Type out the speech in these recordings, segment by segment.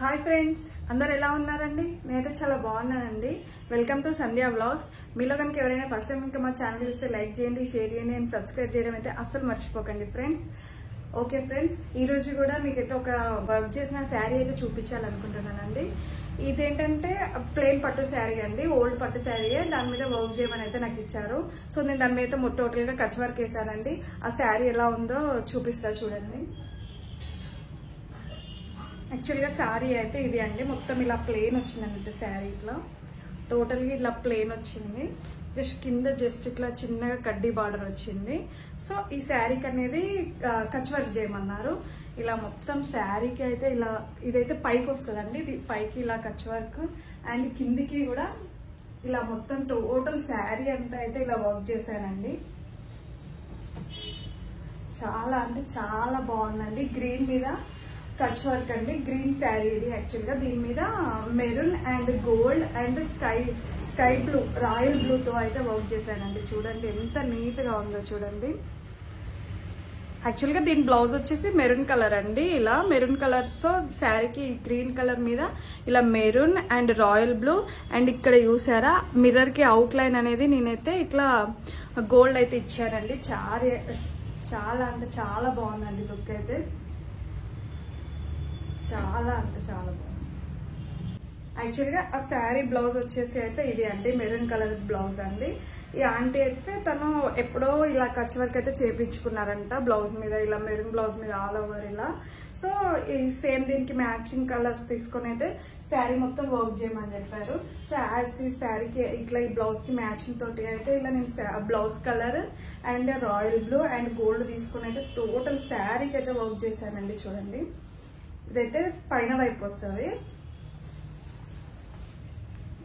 Hi friends, అందరు ఎలా ఉన్నారండి? నేనైతే చాలా బాగున్నానండి. Welcome to Sandhya vlogs. మీలో కనుక ఎవరైనా ఫస్ట్ టైం ఇంకా మా ఛానల్ ఇస్తే లైక్ చేయండి, షేర్ చేయండి అండ్ సబ్స్క్రైబ్ చేయడం అయితే అస్సలు మర్చిపోకండి ఫ్రెండ్స్. ఓకే ఫ్రెండ్స్, ఈ రోజు కూడా మీకైతే ఒక వర్క్ చేసిన శారీ అయితే చూపించాలనుకుంటున్నానండి. ఇదేంటంటే ప్లెయిన్ పట్టు శారీ అండి, ఓల్డ్ పట్టు శారీయే. దాని మీద వర్క్ చేయమని అయితే నాకు ఇచ్చారు. సో నేను దాని మీద టోటల్ గా కచ్ వర్క్ వేసానండి. ఆ శారీ ఎలా ఉందో చూపిస్తా చూడండి. యాక్చువల్గా శారీ అయితే ఇది అండి, మొత్తం ఇలా ప్లెయిన్ వచ్చింది అన్నట్టు. శారీ ఇట్లా టోటల్గా ఇలా ప్లెయిన్ వచ్చింది. జస్ట్ కింద జస్ట్ ఇట్లా చిన్నగా కడ్డీ బార్డర్ వచ్చింది. సో ఈ శారీకి అనేది కచ్ వర్క్ చేయమన్నారు. ఇలా మొత్తం శారీకి అయితే ఇలా ఇదైతే పైకి వస్తుందండి. ఇది పైకి ఇలా కచ్ వర్క్ అండ్ కిందికి కూడా ఇలా మొత్తం టోటల్ శారీ అంతా అయితే ఇలా వర్క్ చేశానండి. చాలా అంటే చాలా బాగుందండి. గ్రీన్ మీద కచ్ వర్క్ అండి, గ్రీన్ శారీ ఇది. యాక్చువల్ గా దీని మీద maroon and gold and sky blue, royal blue తో అయితే వర్క్ చేశానండి. చూడండి ఎంత నీట్ గా ఉందో చూడండి. యాక్చువల్ గా దీని బ్లౌజ్ వచ్చేసి మెరూన్ కలర్ అండి. ఇలా మెరూన్ కలర్, సో శారీకి గ్రీన్ కలర్ మీద ఇలా maroon and royal blue and ఇక్కడ చూసారా మిర్రర్ కి అవుట్ లైన్ అనేది నేనైతే ఇట్లా గోల్డ్ అయితే ఇచ్చానండి. చాలా అంటే చాలా బాగుందండి లుక్ అయితే. చాలా అంటే చాలా బాగుంది. యాక్చువల్గా ఆ శారీ బ్లౌజ్ వచ్చేసి అయితే ఇది అండి, మెరూన్ కలర్ బ్లౌజ్ అండి. ఈ ఆంటీ అయితే తను ఎప్పుడో ఇలా కచ్ వర్క్ అయితే చేయించుకున్నారంట బ్లౌజ్ మీద, ఇలా మెరూన్ బ్లౌజ్ మీద ఆల్ ఓవర్ ఇలా. సో ఈ సేమ్ దీనికి మ్యాచింగ్ కలర్స్ తీసుకొని అయితే శారీ మొత్తం వర్క్ చేయమని చెప్పారు. సో యాజ్ ఈ శారీకి ఇట్లా ఈ బ్లౌజ్ కి మ్యాచింగ్ తోటి అయితే ఇలా నేను blouse colour and royal blue and gold తీసుకొని అయితే టోటల్ శారీకి అయితే వర్క్ చేశానండి. చూడండి, ఇదైతే పైన వైపు వస్తుంది.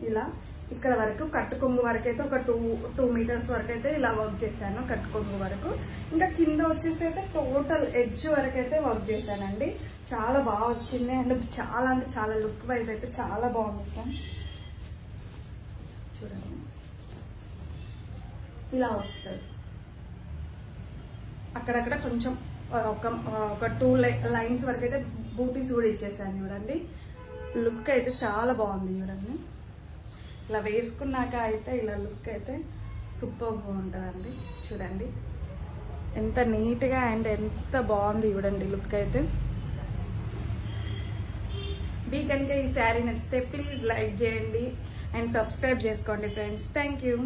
ఇలా ఇక్కడ వరకు కట్టు కొంగు వరకు అయితే ఒక 2 మీటర్స్ వరకు అయితే ఇలా వర్క్ చేశాను, కట్టు కొంగు వరకు. ఇంకా కింద వచ్చేసి అయితే టోటల్ ఎడ్జ్ వరకు అయితే వర్క్ చేశానండి. చాలా బాగా వచ్చింది అండ్ చాలా అంటే చాలా లుక్ వైజ్ అయితే చాలా బాగుంది. చూడండి ఇలా వస్తుంది. అక్కడక్కడ కొంచెం ఒక 2 లైన్స్ వరకు అయితే బూటీస్ కూడా ఇచ్చేసాను. చూడండి లుక్ అయితే చాలా బాగుంది. చూడండి ఇలా వేసుకున్నాక అయితే ఇలా లుక్ అయితే సూపర్గా ఉంటుందండి. చూడండి ఎంత నీట్గా అండ్ ఎంత బాగుంది చూడండి లుక్ అయితే. మీ కనుక ఈ శారీ నచ్చితే ప్లీజ్ లైక్ చేయండి అండ్ సబ్స్క్రైబ్ చేసుకోండి ఫ్రెండ్స్. Thank you.